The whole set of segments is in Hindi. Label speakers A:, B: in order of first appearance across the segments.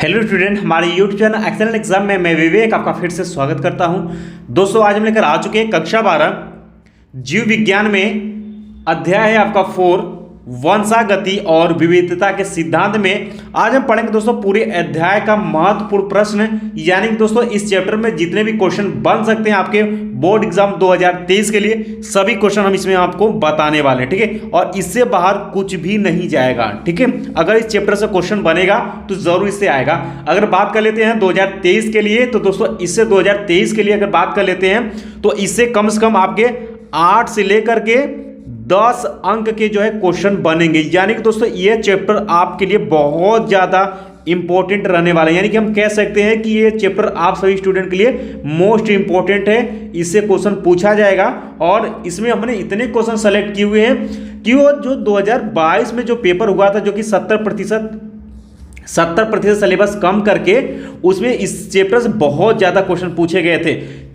A: हेलो स्टूडेंट, हमारे यूट्यूब चैनल एक्सेलेंट एग्जाम में मैं विवेक आपका फिर से स्वागत करता हूं। दोस्तों, आज हम लेकर आ चुके हैं कक्षा 12 जीव विज्ञान में अध्याय है आपका 4 वंशागति और विविधता के सिद्धांत में। आज हम पढ़ेंगे दोस्तों पूरे अध्याय का महत्वपूर्ण प्रश्न, यानी कि दोस्तों इस चैप्टर में जितने भी क्वेश्चन बन सकते हैं आपके बोर्ड एग्जाम 2023 के लिए, सभी क्वेश्चन हम इसमें आपको बताने वाले हैं। ठीक है, और इससे बाहर कुछ भी नहीं जाएगा। ठीक है, अगर इस चैप्टर से क्वेश्चन बनेगा तो जरूर इससे आएगा। अगर बात कर लेते हैं 2023 के लिए, तो दोस्तों इससे 2023 के लिए अगर बात कर लेते हैं तो इससे कम से कम आपके 8 से लेकर के 10 अंक के जो है क्वेश्चन बनेंगे। यानी कि दोस्तों ये चैप्टर आपके लिए बहुत ज्यादा इंपॉर्टेंट रहने वाला है। यानी कि हम कह सकते हैं कि ये चैप्टर आप सभी स्टूडेंट के लिए मोस्ट इंपॉर्टेंट है। इससे क्वेश्चन पूछा जाएगा और इसमें हमने इतने क्वेश्चन सेलेक्ट किए हुए हैं कि वो जो 2022 में जो पेपर हुआ था, जो कि 70% सिलेबस कम करके उसमें इस चैप्टर से बहुत ज्यादा क्वेश्चन पूछे गए थे।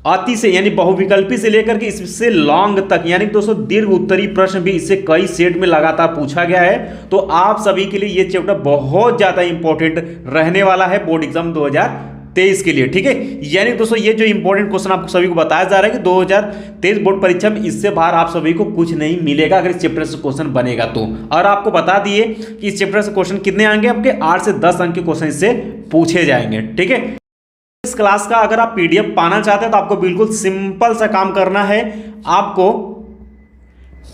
A: अति से यानी बहुविकल्पी से लेकर के इससे लॉन्ग तक, यानी दोस्तों दीर्घ उत्तरीय प्रश्न भी इससे कई सेट में लगातार पूछा गया है। तो आप सभी के लिए ये चैप्टर बहुत ज्यादा इंपॉर्टेंट रहने वाला है बोर्ड एग्जाम 2023 के लिए। ठीक है, यानी दोस्तों ये जो इंपॉर्टेंट क्वेश्चन आपको सभी को बताया जा रहा है कि 2023 बोर्ड परीक्षा में इससे बाहर आप सभी को कुछ नहीं मिलेगा अगर इस चैप्टर से क्वेश्चन बनेगा तो। और आपको बता दिए कि इस चैप्टर से क्वेश्चन कितने आएंगे, आपके 8 से 10 अंक के क्वेश्चन इससे पूछे जाएंगे। ठीक है, इस क्लास का अगर आप पीडीएफ पाना चाहते हैं तो आपको बिल्कुल सिंपल सा काम करना है। आपको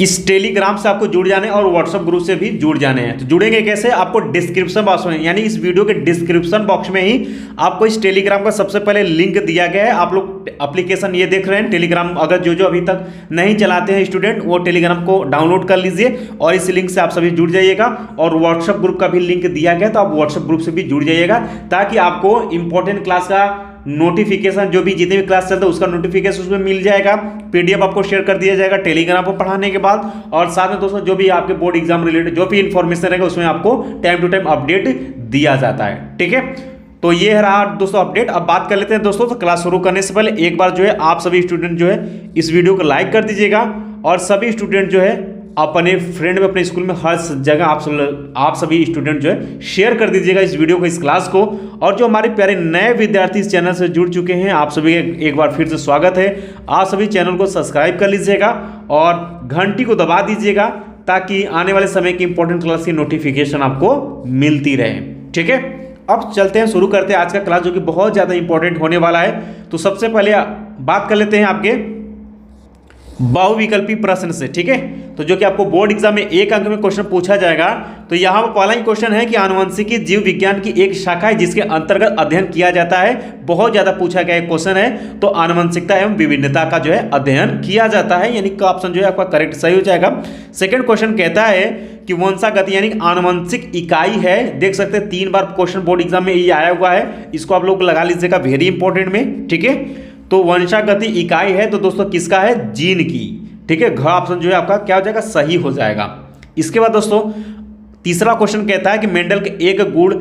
A: इस टेलीग्राम से आपको जुड़ जाने और व्हाट्सएप ग्रुप से भी जुड़ जाने हैं। तो जुड़ेंगे कैसे, आपको डिस्क्रिप्शन बॉक्स में, यानी इस वीडियो के डिस्क्रिप्शन बॉक्स में ही आपको इस टेलीग्राम का सबसे पहले लिंक दिया गया है। आप लोग एप्लीकेशन ये देख रहे हैं टेलीग्राम, अगर जो अभी तक नहीं चलाते हैं स्टूडेंट, वो टेलीग्राम को डाउनलोड कर लीजिए और इस लिंक से आप सभी जुड़ जाइएगा। और व्हाट्सएप ग्रुप का भी लिंक दिया गया, तो आप व्हाट्सएप ग्रुप से भी जुड़ जाइएगा ताकि आपको इंपॉर्टेंट क्लास का नोटिफिकेशन, जो भी जितने भी क्लास चलता है उसका नोटिफिकेशन उसमें मिल जाएगा। पीडीएफ आपको शेयर कर दिया जाएगा टेलीग्राम पर पढ़ाने के बाद। और साथ में दोस्तों जो भी आपके बोर्ड एग्जाम रिलेटेड जो भी इंफॉर्मेशन रहेगा उसमें आपको टाइम टू टाइम अपडेट दिया जाता है। ठीक है, तो ये रहा दोस्तों अपडेट। अब बात कर लेते हैं दोस्तों, तो क्लास शुरू करने से पहले एक बार जो है आप सभी स्टूडेंट जो है इस वीडियो को लाइक कर दीजिएगा और सभी स्टूडेंट जो है अपने फ्रेंड में, अपने स्कूल में हर जगह आप सभी स्टूडेंट जो है शेयर कर दीजिएगा इस वीडियो को, इस क्लास को। और जो हमारे प्यारे नए विद्यार्थी इस चैनल से जुड़ चुके हैं, आप सभी एक बार फिर से स्वागत है। आप सभी चैनल को सब्सक्राइब कर लीजिएगा और घंटी को दबा दीजिएगा ताकि आने वाले समय की इंपॉर्टेंट क्लास की नोटिफिकेशन आपको मिलती रहे। ठीक है, अब चलते हैं, शुरू करते हैं आज का क्लास जो कि बहुत ज़्यादा इंपॉर्टेंट होने वाला है। तो सबसे पहले बात कर लेते हैं आपके बहुविकल्पी प्रश्न से। ठीक है, तो जो कि आपको बोर्ड एग्जाम में 1 अंक में क्वेश्चन पूछा जाएगा। तो यहाँ पर पहला ही क्वेश्चन है कि आनुवंशिकी जीव विज्ञान की एक शाखा है जिसके अंतर्गत अध्ययन किया जाता है। बहुत ज्यादा पूछा गया क्वेश्चन है, तो आनुवंशिकता एवं विभिन्नता का जो है अध्ययन किया जाता है, यानी कि ऑप्शन जो है आपका करेक्ट सही हो जाएगा। सेकंड क्वेश्चन कहता है कि वंशागति यानी आनुवंशिक इकाई है। देख सकते हैं 3 बार क्वेश्चन बोर्ड एग्जाम में ये आया हुआ है, इसको आप लोग लगा लीजिएगा वेरी इंपॉर्टेंट में। ठीक है, तो वंशागति इकाई है तो दोस्तों किसका है, जीन की। ठीक है, घ ऑप्शन जो है आपका क्या हो जाएगा, सही हो जाएगा। इसके बाद दोस्तों तीसरा क्वेश्चन कहता है कि मेंडल के एक गुण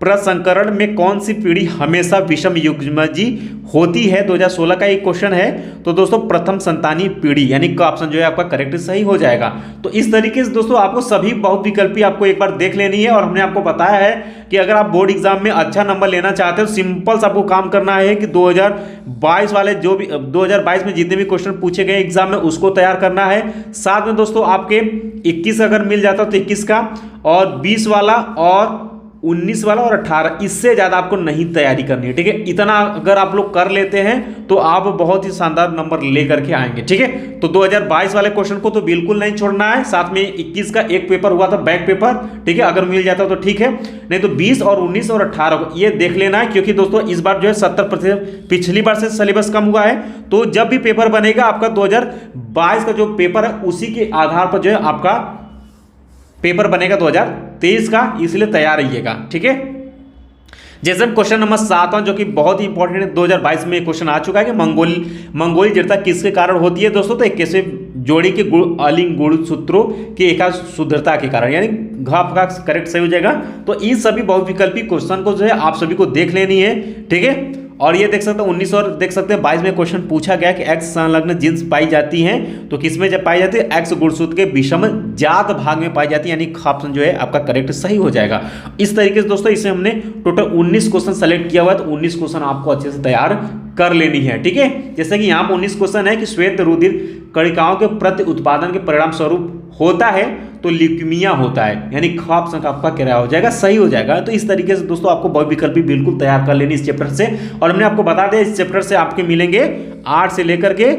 A: प्रसंकरण में कौन सी पीढ़ी हमेशा विषम युग्मजी होती है। 2016 का एक क्वेश्चन है, तो दोस्तों प्रथम संतानी पीढ़ी, यानी का ऑप्शन जो है आपका करेक्ट सही हो जाएगा। तो इस तरीके से दोस्तों आपको सभी बहुविकल्पी आपको एक बार देख लेनी है। और हमने आपको बताया है कि अगर आप बोर्ड एग्जाम में अच्छा नंबर लेना चाहते हो, सिंपल सा आपको काम करना है कि 2022 वाले जो भी 2022 में जितने भी क्वेश्चन पूछे गए एग्जाम में उसको तैयार करना है। साथ में दोस्तों आपके 21 अगर मिल जाता तो 21 का, और 20 वाला और 19 वाला और 18, इससे ज्यादा आपको नहीं तैयारी करनी है। ठीक है, इतना अगर आप लोग कर लेते हैं तो आप बहुत ही शानदार नंबर लेकर के आएंगे। ठीक है, तो 2022 वाले क्वेश्चन को तो बिल्कुल नहीं छोड़ना है। साथ में 21 का एक पेपर हुआ था बैक पेपर, ठीक है, अगर मिल जाता तो ठीक है, नहीं तो 20 और 19 और 18 ये देख लेना है। क्योंकि दोस्तों इस बार जो है 70%, पिछली बार से सिलेबस कम हुआ है, तो जब भी पेपर बनेगा आपका 2022 का जो पेपर है उसी के आधार पर जो है आपका पेपर बनेगा 2023 का, इसलिए तैयार रहिएगा। ठीक है, जैसे क्वेश्चन नंबर 7 जो कि बहुत ही इंपॉर्टेंट है, 2022 में क्वेश्चन आ चुका है कि मंगोली जड़ता किसके कारण होती है दोस्तों, तो एक कैसे जोड़ी के अलिंग गुणसूत्रों की एका शुद्धता के कारण, यानी घ आपका करेक्ट सही हो जाएगा। तो इन सभी बहुविकल्पी क्वेश्चन को जो है आप सभी को देख लेनी है। ठीक है, और ये देख सकते हैं 19 और देख सकते हैं 22 में क्वेश्चन पूछा गया कि एक्स संलग्न जींस पाई जाती हैं तो किसमें जब पाई जाती है, एक्स गुणसूत्र के विषम जात भाग में पाई जाती है, यानी ख ऑप्शन जो है आपका करेक्ट सही हो जाएगा। इस तरीके से दोस्तों इसे हमने टोटल 19 क्वेश्चन सेलेक्ट किया हुआ है, तो 19 क्वेश्चन आपको अच्छे से तैयार कर लेनी है। ठीक है, जैसे कि यहाँ पर 19 क्वेश्चन है कि श्वेत रुधिर कणिकाओं के प्रति उत्पादन के परिणाम स्वरूप होता है तो ल्यूकीमिया होता है, यानी ख ऑप्शन का आपका क्या हो जाएगा, सही हो जाएगा। तो इस तरीके से दोस्तों आपको बहुविकल्पी बिल्कुल तैयार कर लेनी इस चैप्टर से। और हमने आपको बता दिया इस चैप्टर से आपके मिलेंगे 8 से लेकर के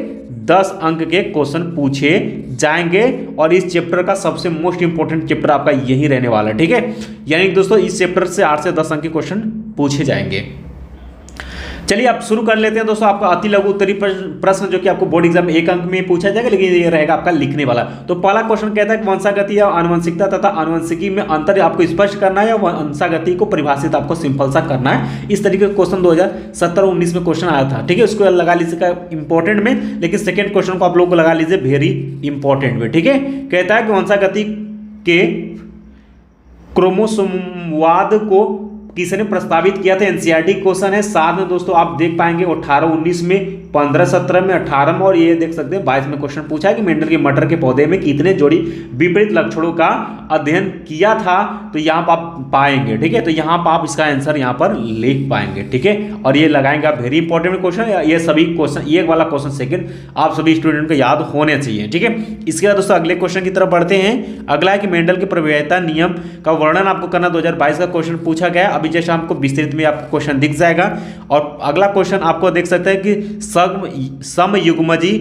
A: 10 अंक के क्वेश्चन पूछे जाएंगे और इस चैप्टर का सबसे मोस्ट इंपोर्टेंट चैप्टर आपका यही रहने वाला है। ठीक है, यानी दोस्तों इस चैप्टर से 8 से 10 अंक के क्वेश्चन पूछे जाएंगे। चलिए आप शुरू कर लेते हैं दोस्तों। आपका अति लघु उत्तरीय प्रश्न जो कि आपको बोर्ड एग्जाम में 1 अंक में पूछा जाएगा, लेकिन ये रहेगा आपका लिखने वाला। तो पहला क्वेश्चन कहता है कि वंशागति या आनुवंशिकता तथा आनुवंशिकी में अंतर आपको स्पष्ट करना है या वंशागति को परिभाषित आपको सिंपल सा करना है। इस तरीके का क्वेश्चन 2017-19 में क्वेश्चन आया था। ठीक है, उसको लगा लीजिएगा इंपॉर्टेंट में, लेकिन सेकेंड क्वेश्चन को आप लोग लगा लीजिए वेरी इंपॉर्टेंट में। ठीक है, कहता है कि वंशागति के क्रोमोसोमवाद को किसने प्रस्तावित किया था, एनसीईआरटी क्वेश्चन है। साथ में दोस्तों आप देख पाएंगे 18-19 में, 15-17 में, 18 में और ये देख सकते हैं 22 में क्वेश्चन पूछा है कि मेंडल के मटर के पौधे में कितने जोड़ी विपरीत लक्षणों का अध्ययन किया था, तो यहाँ पर आप पाएंगे। ठीक है, तो यहाँ पर आप इसका आंसर यहाँ पर लिख पाएंगे। ठीक है, और ये लगाएंगे आप वेरी इंपॉर्टेंट क्वेश्चन, ये सभी क्वेश्चन ये वाला क्वेश्चन सेकंड आप सभी स्टूडेंट को याद होने चाहिए। ठीक है, इसके बाद दोस्तों अगले क्वेश्चन की तरफ बढ़ते हैं। अगला है कि मेंडल के प्रवेयता नियम का वर्णन आपको करना, 2022 का क्वेश्चन पूछा गया। अभी जैसे आपको विस्तृत में आपको क्वेश्चन दिख जाएगा। और अगला क्वेश्चन आपको देख सकते हैं कि समयुग्मजी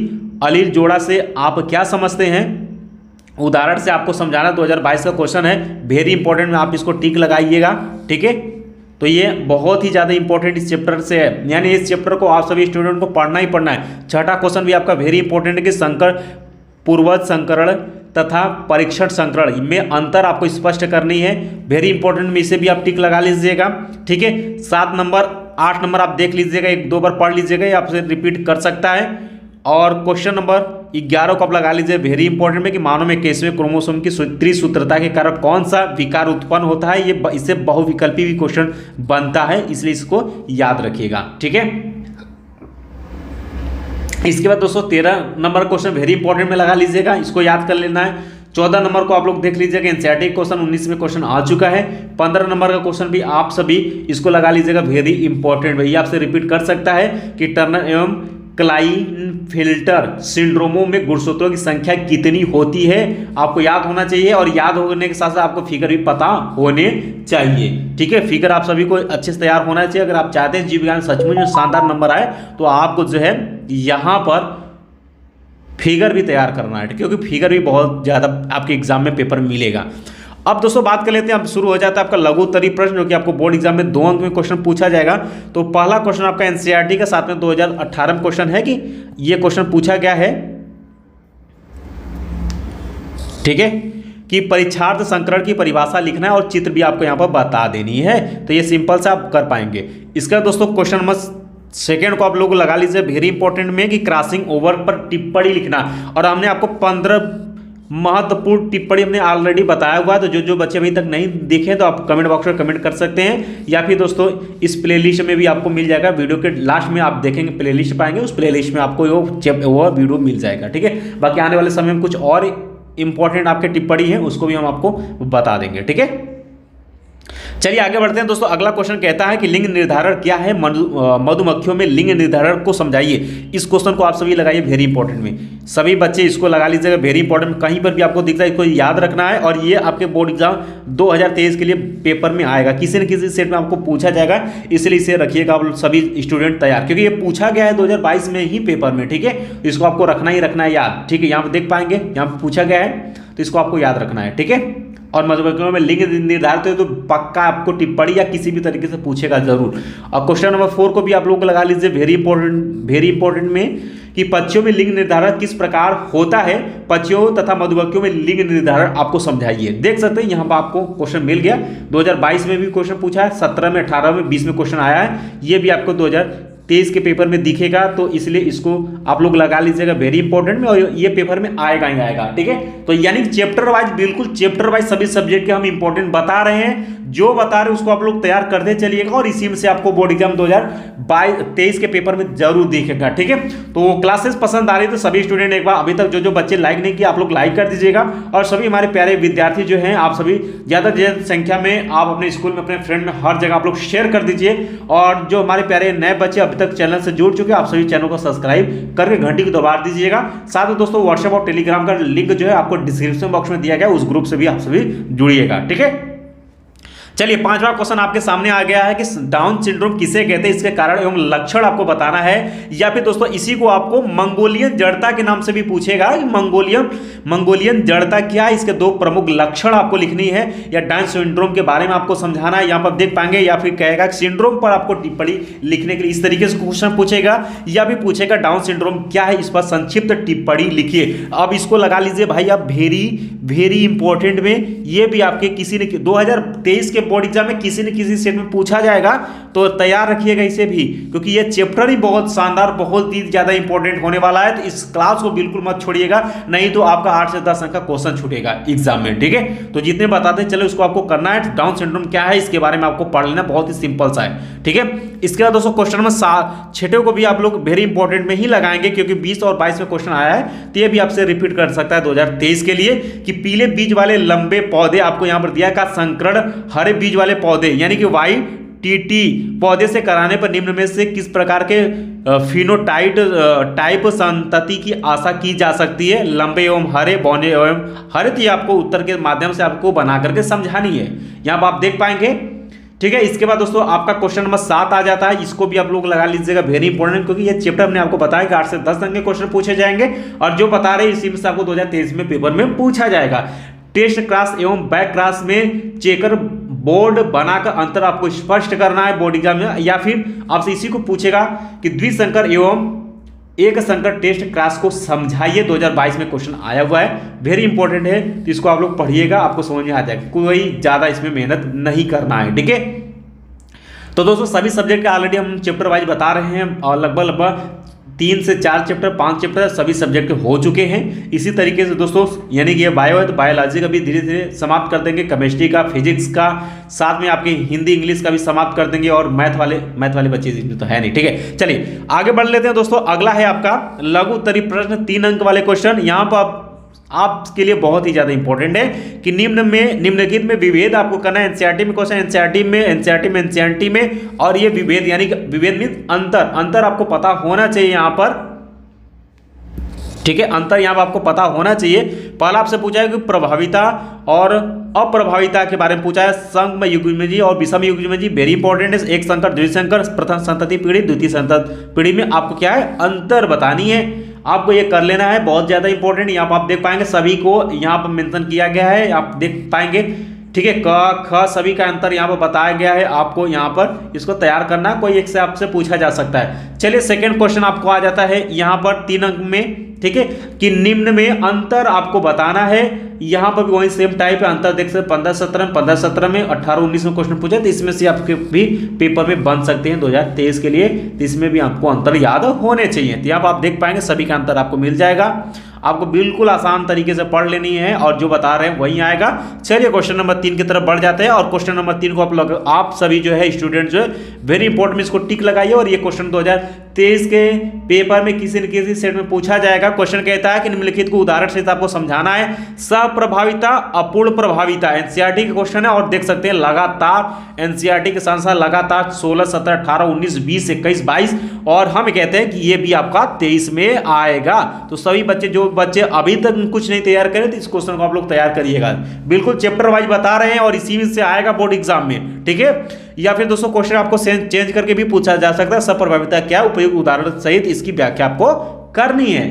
A: अलील जोड़ा से आप क्या समझते हैं, उदाहरण से आपको समझाना। 2022 का क्वेश्चन है, वेरी इंपॉर्टेंट में आप इसको टिक लगाइएगा। ठीक है, तो ये बहुत ही ज़्यादा इंपॉर्टेंट इस चैप्टर से है, यानी इस चैप्टर को आप सभी स्टूडेंट को पढ़ना ही पढ़ना है। छठा क्वेश्चन भी आपका वेरी इंपॉर्टेंट है कि संकर पूर्वज संकरण तथा परीक्षण संकरण में अंतर आपको स्पष्ट करनी है, वेरी इंपॉर्टेंट में, इसे भी आप टिक लगा लीजिएगा। ठीक है, 7 नंबर 8 नंबर आप देख लीजिएगा, 1-2 बार पढ़ लीजिएगा, या आपसे रिपीट कर सकता है। और क्वेश्चन नंबर 11 को आप लगा लीजिए वेरी इंपॉर्टेंट में कि मानव में 21वें क्रोमोसोम की त्रिसूत्रता के कारण कौन सा विकार उत्पन्न होता है। ये इससे बहुविकल्पी भी क्वेश्चन बनता है, इसलिए इसको याद रखिएगा। ठीक है, इसके बाद दोस्तों 13 नंबर क्वेश्चन वेरी इंपॉर्टेंट में लगा लीजिएगा, इसको याद कर लेना है। 14 नंबर को आप लोग देख लीजिएगा, एनसीईआरटी क्वेश्चन 19 में क्वेश्चन आ चुका है। 15 नंबर का क्वेश्चन भी आप सभी इसको लगा लीजिएगा, वेरी इंपॉर्टेंट। भैया आपसे रिपीट कर सकता है कि टर्नर एवं क्लाइनफेल्टर सिंड्रोमों में गुणसूत्रों की संख्या कितनी होती है, आपको याद होना चाहिए। और याद होने के साथ साथ आपको फिगर भी पता होने चाहिए। ठीक है, फिगर आप सभी को अच्छे से तैयार होना चाहिए। अगर आप चाहते हैं जीव विज्ञान सचमुच में शानदार नंबर आए, तो आपको जो है यहाँ पर फिगर भी तैयार करना है, क्योंकि फिगर भी बहुत ज़्यादा आपके एग्जाम में पेपर में मिलेगा। अब दोस्तों बात कर लेते हैं, अब शुरू हो जाता है आपका लघु उत्तरीय प्रश्न, जो कि आपको बोर्ड एग्जाम में 2 अंक में क्वेश्चन पूछा जाएगा। तो पहला क्वेश्चन आपका एनसीईआरटी का, साथ में 2018 में क्वेश्चन है कि ये क्वेश्चन पूछा गया है। ठीक है, कि परीक्षार्थ संकरण की परिभाषा लिखना है और चित्र भी आपको यहाँ पर बता देनी है, तो ये सिंपल से आप कर पाएंगे। इसका दोस्तों क्वेश्चन नंबर सेकेंड को आप लोग लगा लीजिए वेरी इंपॉर्टेंट में कि क्रॉसिंग ओवर पर टिप्पणी लिखना। और हमने आपको 15 महत्वपूर्ण टिप्पणी हमने ऑलरेडी बताया हुआ है, तो जो बच्चे अभी तक नहीं देखे तो आप कमेंट बॉक्स में कमेंट कर सकते हैं, या फिर दोस्तों इस प्लेलिस्ट में भी आपको मिल जाएगा। वीडियो के लास्ट में आप देखेंगे प्लेलिस्ट पाएंगे, उस प्लेलिस्ट में आपको वो वीडियो मिल जाएगा। ठीक है, बाकी आने वाले समय में कुछ और इंपॉर्टेंट आपके टिप्पणी है उसको भी हम आपको बता देंगे। ठीक है, चलिए आगे बढ़ते हैं दोस्तों। अगला क्वेश्चन कहता है कि लिंग निर्धारण क्या है, मधुमक्खियों में लिंग निर्धारण को समझाइए। इस क्वेश्चन को आप सभी लगाइए वेरी इंपॉर्टेंट में, सभी बच्चे इसको लगा लीजिएगा वेरी इंपॉर्टेंट। कहीं पर भी आपको दिखता है इसको याद रखना है, और ये आपके बोर्ड एग्जाम 2023 के लिए पेपर में आएगा, किसी न किसी सेट में आपको पूछा जाएगा, इसलिए इसे रखिएगा आप सभी स्टूडेंट तैयार, क्योंकि ये पूछा गया है 2022 में ही पेपर में। ठीक है, इसको आपको रखना ही रखना है याद। ठीक है, यहाँ पर देख पाएंगे, यहाँ पर पूछा गया है, तो इसको आपको याद रखना है। ठीक है, और मधुमक्खियों में लिंग निर्धारित है तो पक्का आपको टिप्पणी या किसी भी तरीके से पूछेगा जरूर। और क्वेश्चन नंबर 4 को भी आप लोग लगा लीजिए वेरी इंपॉर्टेंट में कि पक्षियों में लिंग निर्धारण किस प्रकार होता है, पक्षियों तथा मधुमक्खियों में लिंग निर्धारण आपको समझाइए। देख सकते हैं यहाँ पर आपको क्वेश्चन मिल गया, 2022 में भी क्वेश्चन पूछा है, 17 में, 18 में, 20 में क्वेश्चन आया है, ये भी आपको 2023 के पेपर में दिखेगा, तो इसलिए इसको आप लोग लगा लीजिएगा वेरी इंपॉर्टेंट में, और ये पेपर में आएगा ही आएगा। ठीक है, तो यानी चैप्टर वाइज, बिल्कुल चैप्टर वाइज सभी सब्जेक्ट के हम इंपॉर्टेंट बता रहे हैं। जो बता रहे उसको आप लोग तैयार करते चलिएगा और इसी में से आपको बोर्ड एग्जाम 2023 के पेपर में जरूर दिखेगा। ठीक है, तो क्लासेस पसंद आ रही तो सभी स्टूडेंट एक बार अभी तक जो बच्चे लाइक नहीं किए आप लोग लाइक कर दीजिएगा, और सभी हमारे प्यारे विद्यार्थी जो हैं आप सभी ज्यादा से ज्यादा संख्या में आप अपने स्कूल में, अपने फ्रेंड में, हर जगह आप लोग शेयर कर दीजिए। और जो हमारे प्यारे नए बच्चे अभी तक चैनल से जुड़ चुके हैं आप सभी चैनल को सब्सक्राइब करके घंटी को दबा दीजिएगा। साथ में दोस्तों व्हाट्सएप और टेलीग्राम का लिंक जो है आपको डिस्क्रिप्शन बॉक्स में दिया गया, उस ग्रुप से भी आप सभी जुड़िएगा। ठीक है, चलिए पांचवा क्वेश्चन आपके सामने आ गया है कि डाउन सिंड्रोम किसे कहते हैं, इसके कारण एवं लक्षण आपको बताना है, या फिर दोस्तों इसी को आपको मंगोलियन जड़ता के नाम से भी पूछेगा कि मंगोलियन जड़ता क्या है, इसके दो प्रमुख लक्षण आपको लिखनी है, या डाउन सिंड्रोम के बारे में आपको समझाना है, यहाँ पर देख पाएंगे, या फिर कहेगा सिंड्रोम पर आपको टिप्पणी लिखने के लिए इस तरीके से क्वेश्चन पूछेगा, या भी पूछेगा डाउन सिंड्रोम क्या है, इस पर संक्षिप्त टिप्पणी लिखिए। अब इसको लगा लीजिए भाई आप वेरी इंपॉर्टेंट में, ये भी आपके किसी ने 2023 के बोर्ड एग्जाम में किसी न किसी सेट में पूछा जाएगा, तो तैयार रखिएगा इसे भी, क्योंकि ये चैप्टर ही बहुत शानदार, बहुत ही ज्यादा इंपॉर्टेंट होने वाला है। तो इस क्लास को बिल्कुल मत छोड़िएगा, नहीं तो आपका 8 से 10 अंक का क्वेश्चन छूटेगा एग्जाम में। ठीक है, तो जितने बताते चलो इसको आपको करना है। डाउन सिंड्रोम क्या है इसके बारे में आपको पढ़ लेना, बहुत ही सिंपल सा है। ठीक है, इसके बाद दोस्तों क्वेश्चन नंबर 6 को भी आप लोग वेरी इंपॉर्टेंट में ही लगाएंगे, क्योंकि 20 और 22 में क्वेश्चन आया है, तो ये भी आपसे रिपीट कर सकता है 2023 के लिए, कि पीले बीज वाले लंबे पौधे आपको यहां पर दिया का संकरण हरे बीज वाले पौधे यानी कि YTT पौधे से कराने पर निम्न में से किस प्रकार के टाइप संतति की आशा की जा सकती है, लंबे एवं हरे, बौने एवं हरित। ये आपको उत्तर के माध्यम से आपको बना करके समझानी है, यहां पर आप देख पाएंगे। ठीक है, इसके बाद दोस्तों आपका क्वेश्चन नंबर 7 आ जाता है, इसको भी आप लोग लगा लीजिएगा, वेरी इंपॉर्टेंट, क्योंकि ये चैप्टर हमने आपको बताया कि 8 से 10 अंक के क्वेश्चन पूछे जाएंगे, और जो बता रहे इसी में से आपको 2023 में पेपर में पूछा जाएगा। टेस्ट क्लास एवं बैक क्लास में चेकर बोर्ड बनाकर अंतर आपको स्पष्ट करना है बोर्ड एग्जाम में, या फिर आपसे इसी को पूछेगा कि द्विसंकर एवं एक संकर टेस्ट क्लास को समझाइए, 2022 में क्वेश्चन आया हुआ है, वेरी इंपॉर्टेंट है, तो इसको आप लोग पढ़िएगा, आपको समझ में आ जाएगा, कोई ज्यादा इसमें मेहनत नहीं करना है। ठीक है, तो दोस्तों सभी सब्जेक्ट का ऑलरेडी हम चैप्टर वाइज बता रहे हैं, और लगभग 3 से 4 चैप्टर 5 चैप्टर सभी सब्जेक्ट हो चुके हैं। इसी तरीके से दोस्तों यानी कि ये बायो है तो बायोलॉजी का भी धीरे धीरे समाप्त कर देंगे, केमिस्ट्री का, फिजिक्स का, साथ में आपके हिंदी इंग्लिश का भी समाप्त कर देंगे, और मैथ वाले बच्चे तो है नहीं। ठीक है, चलिए आगे बढ़ लेते हैं दोस्तों। अगला है आपका लघु उत्तरीय प्रश्न, 3 अंक वाले क्वेश्चन। यहाँ पर आपके लिए बहुत ही ज्यादा इंपॉर्टेंट है कि निम्नलिखित में विभेद आपको करना है। एनसीईआरटी में क्वेश्चन, एनसीईआरटी में, और ये विभेद यानी विभेद मीन अंतर आपको पता होना चाहिए यहाँ पर। ठीक है, अंतर यहाँ पर आपको पता होना चाहिए। पहला आपसे पूछा है कि प्रभाविता और अप्रभाविता के बारे में पूछा है, संगम युग्मजी और विषम युग्मजी, वेरी इंपॉर्टेंट है। एक संकर, द्विसंकर, प्रथम संतति पीढ़ी, द्वितीय संतति पीढ़ी में आपको क्या है, अंतर बतानी है, आपको ये कर लेना है, बहुत ज्यादा इंपॉर्टेंट। यहाँ पर आप देख पाएंगे सभी को यहाँ पर मेंशन किया गया है, आप देख पाएंगे। ठीक है, क ख सभी का अंतर यहाँ पर बताया गया है, आपको यहाँ पर इसको तैयार करना, कोई एक से आपसे पूछा जा सकता है। चलिए सेकंड क्वेश्चन आपको आ जाता है यहाँ पर 3 अंक में। ठीक है, कि निम्न में अंतर आपको बताना है, यहाँ पर भी वही सेम टाइप है, अंतर देख सकते 15-17 में 18-19 में क्वेश्चन पूछे, तो इसमें से आपके भी पेपर में बन सकते हैं 2023 के लिए, तो इसमें भी आपको अंतर याद होने चाहिए। तो यहाँ पर आप देख पाएंगे सभी का अंतर आपको मिल जाएगा, आपको बिल्कुल आसान तरीके से पढ़ लेनी है, और जो बता रहे हैं वही आएगा। चलिए क्वेश्चन नंबर 3 की तरफ बढ़ जाते हैं, और क्वेश्चन नंबर 3 को आप सभी जो है स्टूडेंट जो है वेरी इंपॉर्टेंट में इसको टिक लगाइए, और ये क्वेश्चन 2023 के पेपर में किसी न किसी सेट में पूछा जाएगा। क्वेश्चन कहता है कि निम्नलिखित को उदाहरण से आपको समझाना है, सप्रभाविता अपूर्ण प्रभाविता, एनसीईआरटी का क्वेश्चन है, और देख सकते हैं लगातार एनसीईआरटी के साथ साथ लगातार 16, 17, 18, 19, 20, 21, 22, और हम कहते हैं कि ये भी आपका 23 में आएगा। तो सभी बच्चे अभी तक कुछ नहीं तैयार करें, तो इस क्वेश्चन को आप लोग तैयार करिएगा, बिल्कुल चैप्टर वाइज बता रहे हैं, और इसी से आएगा बोर्ड एग्जाम में। ठीक है, या फिर दोस्तों क्वेश्चन आपको चेंज करके भी पूछा जा सकता है, सप्रभाविता क्या, उपयुक्त उदाहरण सहित इसकी व्याख्या आपको करनी है।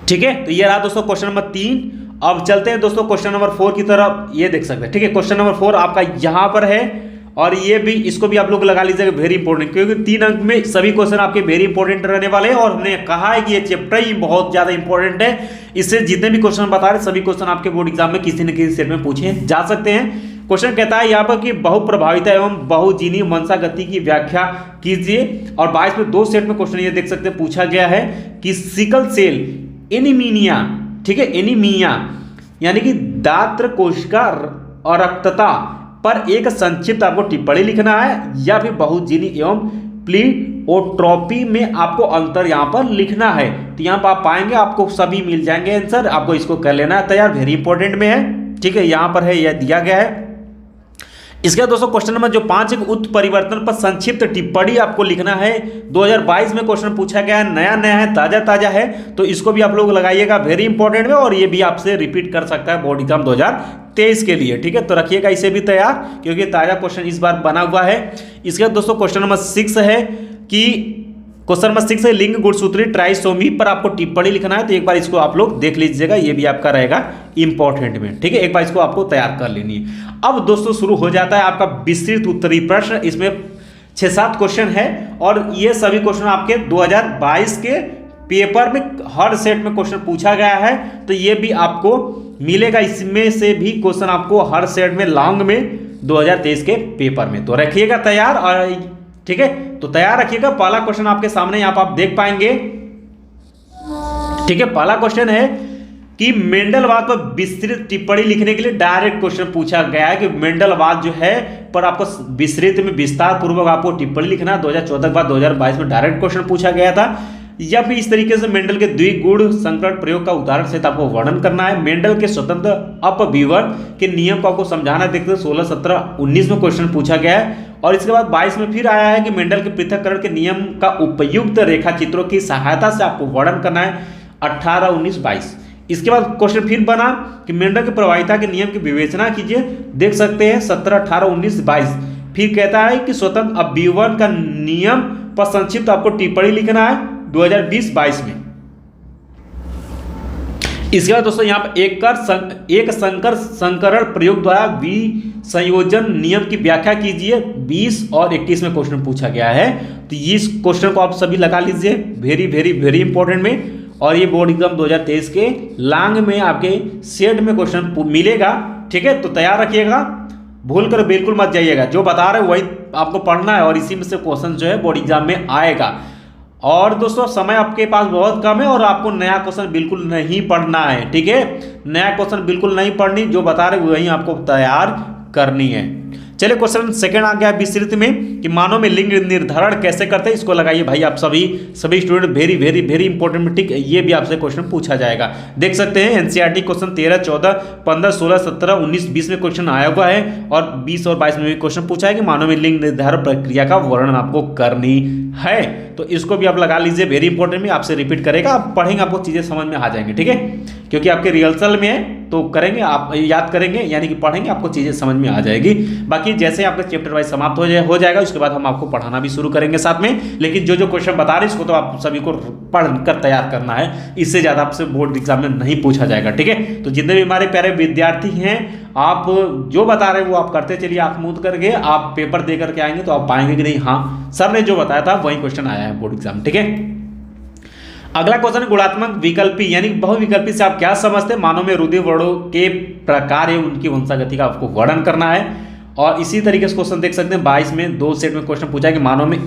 A: ठीक है, तो ये रहा दोस्तों क्वेश्चन नंबर 3। अब चलते हैं दोस्तों क्वेश्चन नंबर 4 की तरफ, ये देख सकते हैं। ठीक है, क्वेश्चन नंबर 4 आपका यहां पर है, और ये भी इसको भी आप लोग लगा लीजिएगा वेरी इंपॉर्टेंट, क्योंकि 3 अंक में सभी क्वेश्चन आपके वेरी इंपॉर्टेंट रहने वाले हैं, और हमने कहा है कि ये चैप्टर ही बहुत ज्यादा इंपॉर्टेंट है, इससे जितने भी क्वेश्चन बता रहे सभी क्वेश्चन आपके बोर्ड एग्जाम में किसी न किसी सेट में पूछे जा सकते हैं। क्वेश्चन कहता है यहाँ पर कि बहुप्रभाविता एवं बहुजीनी मंसा गति की व्याख्या कीजिए, और 22 में 2 सेट में क्वेश्चन ये देख सकते हैं पूछा गया है कि सिकल सेल एनीमिया, ठीक है, एनीमिया यानी कि दात्र कोशिका अरक्तता पर एक संक्षिप्त आपको टिप्पणी लिखना है या फिर बहुजीनी एवं प्लीओट्रोपी में आपको अंतर यहाँ पर लिखना है। तो यहाँ पर आप पाएंगे आपको सभी मिल जाएंगे आंसर, आपको इसको कर लेना है तैयार, वेरी इंपॉर्टेंट में है, ठीक है, यहाँ पर है, यह दिया गया है। इसके बाद दोस्तों क्वेश्चन नंबर जो 5 उत्परिवर्तन पर संक्षिप्त टिप्पणी आपको लिखना है। 2022 में क्वेश्चन पूछा गया है, नया नया है, ताजा ताजा है, तो इसको भी आप लोग लगाइएगा, वेरी इंपॉर्टेंट में, और ये भी आपसे रिपीट कर सकता है बोर्ड एग्जाम 2023 के लिए, ठीक है। तो रखिएगा इसे भी तैयार, क्योंकि ताजा क्वेश्चन इस बार बना हुआ है। इसके बाद दोस्तों क्वेश्चन नंबर 6 है कि क्वेश्चन नंबर 6 है लिंग गुणसूत्री ट्राइसोमी पर आपको टिप्पणी लिखना है। तो एक बार इसको आप लोग देख लीजिएगा, ये भी आपका रहेगा इंपॉर्टेंट में, ठीक है, एक बार इसको आपको तैयार कर लेनी है। अब दोस्तों शुरू हो जाता है आपका विस्तृत उत्तरीय प्रश्न। इसमें 6-7 क्वेश्चन है और ये सभी क्वेश्चन आपके 2022 के पेपर में हर सेट में क्वेश्चन पूछा गया है, तो ये भी आपको मिलेगा। इसमें से भी क्वेश्चन आपको हर सेट में लॉन्ग में 2023 के पेपर में, तो रखिएगा तैयार, और ठीक है, तो तैयार रखिएगा। पहला क्वेश्चन आपके सामने यहाँ पर आप देख पाएंगे, ठीक है। पहला क्वेश्चन है कि मेंडलवाद पर विस्तृत टिप्पणी लिखने के लिए डायरेक्ट क्वेश्चन पूछा गया है कि मेंडलवाद जो है पर आपको विस्तृत में विस्तार पूर्वक आपको टिप्पणी लिखना है। 2014 के बाद 2022 में डायरेक्ट क्वेश्चन पूछा गया था। या फिर इस तरीके से मेंडल के द्विगुण संकरण प्रयोग का उदाहरण सहित आपको वर्णन करना है। मेंडल के स्वतंत्र अपविवरण के नियम को आपको समझाना है। देखते 16, 17, 19 में क्वेश्चन पूछा गया है, और इसके बाद 22 में फिर आया है कि मेंडल के पृथक्करण के नियम का उपयुक्त रेखा चित्रों की सहायता से आपको वर्णन करना है। 18, 19, 22। इसके बाद क्वेश्चन फिर बना कि मेंडल के प्रभाविता के नियम की विवेचना कीजिए। देख सकते हैं 17, 18, 19, 22। फिर कहता है कि स्वतंत्र अपविवरण का नियम पर संक्षिप्त आपको टिप्पणी लिखना है 2020-22 में। इसके बाद दोस्तों यहाँ पर एक संकर संकरण प्रयोग द्वारा विसंयोजन नियम की व्याख्या कीजिए। 20 और 21 में क्वेश्चन पूछा गया है, तो इस क्वेश्चन को आप सभी लगा लीजिए, वेरी वेरी वेरी इंपॉर्टेंट में। और ये बोर्ड एग्जाम 2023 के लॉन्ग में आपके सेट में क्वेश्चन मिलेगा, ठीक है। तो तैयार रखिएगा, भूल कर बिल्कुल मत जाइएगा, जो बता रहे वही आपको पढ़ना है, और इसी में से क्वेश्चन जो है बोर्ड एग्जाम में आएगा। और दोस्तों समय आपके पास बहुत कम है, और आपको नया क्वेश्चन बिल्कुल नहीं पढ़ना है, ठीक है, नया क्वेश्चन बिल्कुल नहीं पढ़नी, जो बता रहे वही आपको तैयार करनी है। चलिए क्वेश्चन सेकंड आ गया विस्तृत में कि मानव में लिंग निर्धारण कैसे करते हैं। इसको लगाइए भाई आप सभी student, very very very important में, ठीक है, ये भी आपसे क्वेश्चन पूछा जाएगा। देख सकते हैं एनसीईआरटी क्वेश्चन 13, 14, 15, 16, 17, 19, 20 में क्वेश्चन आया हुआ है, और 20 और 22 में भी क्वेश्चन पूछा है कि मानव में लिंग निर्धारण प्रक्रिया का वर्णन आपको करनी है। तो इसको भी आप लगा लीजिए, वेरी इंपॉर्टेंट में, आपसे रिपीट करेगा, आप पढ़ेंगे आपको चीजें समझ में आ जाएंगी, ठीक है, क्योंकि आपके रिहर्सल में है, तो करेंगे आप याद करेंगे, यानी कि पढ़ेंगे आपको चीजें समझ में आ जाएगी। बाकी जैसे आपका चैप्टर वाइज समाप्त हो जाएगा, उसके बाद हम आपको पढ़ाना भी शुरू करेंगे साथ में। लेकिन जो क्वेश्चन बता रहे हैं इसको तो आप सभी को पढ़कर तैयार करना है, इससे ज्यादा आपसे बोर्ड एग्जाम में नहीं पूछा जाएगा, ठीक है। तो जितने भी हमारे प्यारे विद्यार्थी हैं, आप जो बता रहे हैं वो आप करते चलिए, आंख मूंद करके आप पेपर दे करके आएंगे तो आप पाएंगे कि नहीं, हाँ सर ने जो बताया था वही क्वेश्चन आया है बोर्ड एग्जाम, ठीक है। अगला क्वेश्चन गुणात्मक विकल्पी यानी बहुविकल्पी से आप क्या समझते हैं। मानव में रुधिर वर्णों के प्रकार एवं उनकी वंशागति का आपको वर्णन करना है। और इसी तरीके से क्वेश्चन देख सकते हैं 22 में 2 सेट में क्वेश्चन पूछा है कि मानव में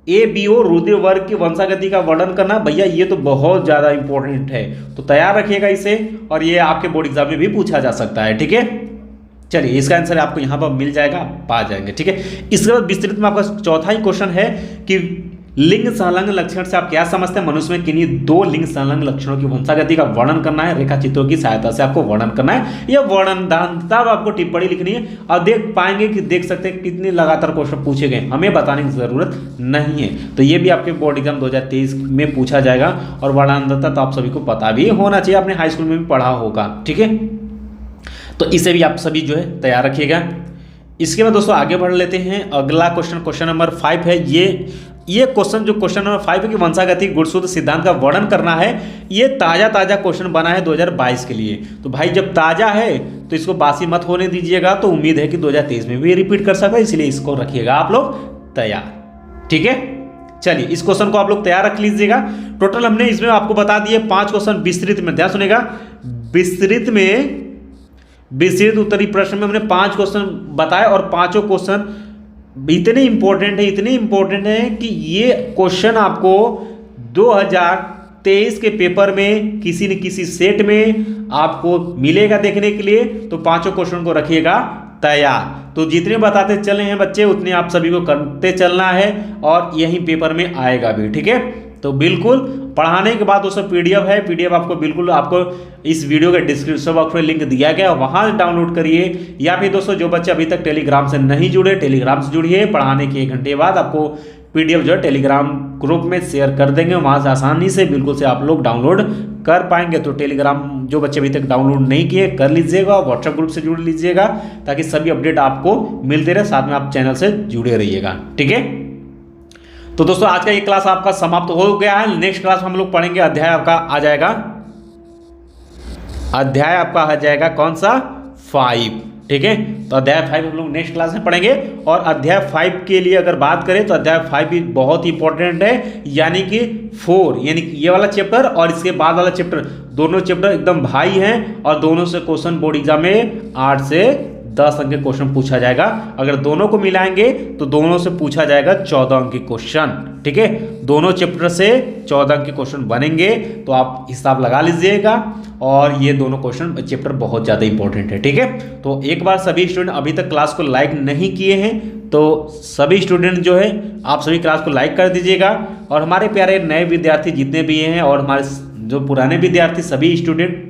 A: ए बी ओ रुधिर वर्ग की वंशागति का वर्णन करना। भैया ये तो बहुत ज्यादा इंपॉर्टेंट है, तो तैयार रखिएगा इसे, और ये आपके बोर्ड एग्जाम में भी पूछा जा सकता है, ठीक है। चलिए इसका आंसर आपको यहाँ पर मिल जाएगा, आप पा जाएंगे, ठीक है। इसके बाद विस्तृत में आपका चौथा ही क्वेश्चन है कि लिंग संलग्न लक्षण से आप क्या समझते हैं। मनुष्य में किन्हीं 2 लिंग संलग्न लक्षणों की वंशागति का वर्णन करना है। रेखा चित्रों की सहायता से आपको वर्णन करना है, यह वर्णनदाता आपको टिप्पणी लिखनी है। और देख पाएंगे कि देख सकते हैं कितने लगातार क्वेश्चन पूछे गए, हमें बताने की जरूरत नहीं है। तो ये भी आपके बोर्ड एग्जाम 2023 में पूछा जाएगा। और वर्णनदाता तो आप सभी को पता भी होना चाहिए, आपने हाई स्कूल में भी पढ़ा होगा, ठीक है। तो इसे भी आप सभी जो है तैयार रखिएगा। इसके बाद दोस्तों आगे बढ़ लेते हैं। अगला क्वेश्चन नंबर 5 है। ये क्वेश्चन जो क्वेश्चन नंबर 5 है कि वंशागति गुणसूत्र सिद्धांत का वर्णन करना है। ये ताजा क्वेश्चन बना है 2022 के लिए। तो भाई जब ताजा है तो इसको बासी मत होने दीजिएगा, तो उम्मीद है कि 2023 में भी रिपीट कर सकता है, इसलिए इसको रखिएगा आप लोग तैयार, ठीक है। चलिए इस क्वेश्चन को आप लोग तैयार रख लीजिएगा। टोटल हमने इसमें आपको बता दिए 5 क्वेश्चन विस्तृत में, ध्यान सुनेगा। विस्तृत उत्तरीय प्रश्न में हमने 5 क्वेश्चन बताए, और 5 क्वेश्चन इतने इंपॉर्टेंट है कि ये क्वेश्चन आपको 2023 के पेपर में किसी न किसी सेट में आपको मिलेगा देखने के लिए। तो 5 क्वेश्चन को रखिएगा तैयार। तो जितने बताते चले हैं बच्चे उतने आप सभी को करते चलना है और यही पेपर में आएगा भी, ठीक है। तो बिल्कुल पढ़ाने के बाद दोस्तों पीडीएफ है, पीडीएफ आपको बिल्कुल आपको इस वीडियो के डिस्क्रिप्शन बॉक्स में लिंक दिया गया, वहां से डाउनलोड करिए। या फिर दोस्तों जो बच्चे अभी तक टेलीग्राम से नहीं जुड़े, टेलीग्राम से जुड़िए। पढ़ाने के 1 घंटे बाद आपको पीडीएफ जो है टेलीग्राम ग्रुप में शेयर कर देंगे, वहां से आसानी से बिल्कुल से आप लोग डाउनलोड कर पाएंगे। तो टेलीग्राम जो बच्चे अभी तक डाउनलोड नहीं किए कर लीजिएगा, व्हाट्सएप ग्रुप से जुड़ लीजिएगा ताकि सभी अपडेट आपको मिलते रहे, साथ में आप चैनल से जुड़े रहिएगा, ठीक है। तो दोस्तों आज का ये क्लास आपका समाप्त हो गया है। नेक्स्ट क्लास में हम लोग पढ़ेंगे अध्याय आपका आ जाएगा, अध्याय आपका आ जाएगा कौन सा 5, ठीक है। तो अध्याय 5 हम लोग नेक्स्ट क्लास में पढ़ेंगे। और अध्याय 5 के लिए अगर बात करें तो अध्याय 5 भी बहुत इंपॉर्टेंट है, यानी कि 4 यानी कि ये वाला चैप्टर और इसके बाद वाला चैप्टर, दोनों चैप्टर एकदम भाई हैं और दोनों से क्वेश्चन बोर्ड एग्जाम में 8 से 10 अंक के क्वेश्चन पूछा जाएगा। अगर दोनों को मिलाएंगे तो दोनों से पूछा जाएगा 14 अंक के क्वेश्चन, ठीक है। दोनों चैप्टर से 14 अंक के क्वेश्चन बनेंगे, तो आप हिसाब लगा लीजिएगा। और ये दोनों क्वेश्चन चैप्टर बहुत ज़्यादा इंपॉर्टेंट है, ठीक है। तो एक बार सभी स्टूडेंट अभी तक क्लास को लाइक नहीं किए हैं तो सभी स्टूडेंट जो है आप सभी क्लास को लाइक कर दीजिएगा। और हमारे प्यारे नए विद्यार्थी जितने भी हैं और हमारे जो पुराने विद्यार्थी सभी स्टूडेंट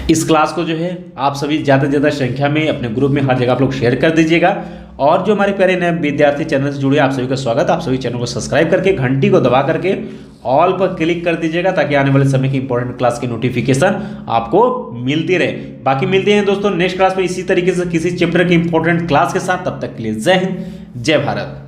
A: इस क्लास को जो है आप सभी ज़्यादा से ज़्यादा संख्या में अपने ग्रुप में हर जगह आप लोग शेयर कर दीजिएगा। और जो हमारे प्यारे नए विद्यार्थी चैनल से जुड़े आप सभी का स्वागत। आप सभी चैनल को सब्सक्राइब करके घंटी को दबा करके ऑल पर क्लिक कर दीजिएगा ताकि आने वाले समय की इंपॉर्टेंट क्लास की नोटिफिकेशन आपको मिलती रहे। बाकी मिलते हैं दोस्तों नेक्स्ट क्लास में इसी तरीके से किसी चैप्टर की इंपॉर्टेंट क्लास के साथ। तब तक के लिए जय हिंद, जय भारत।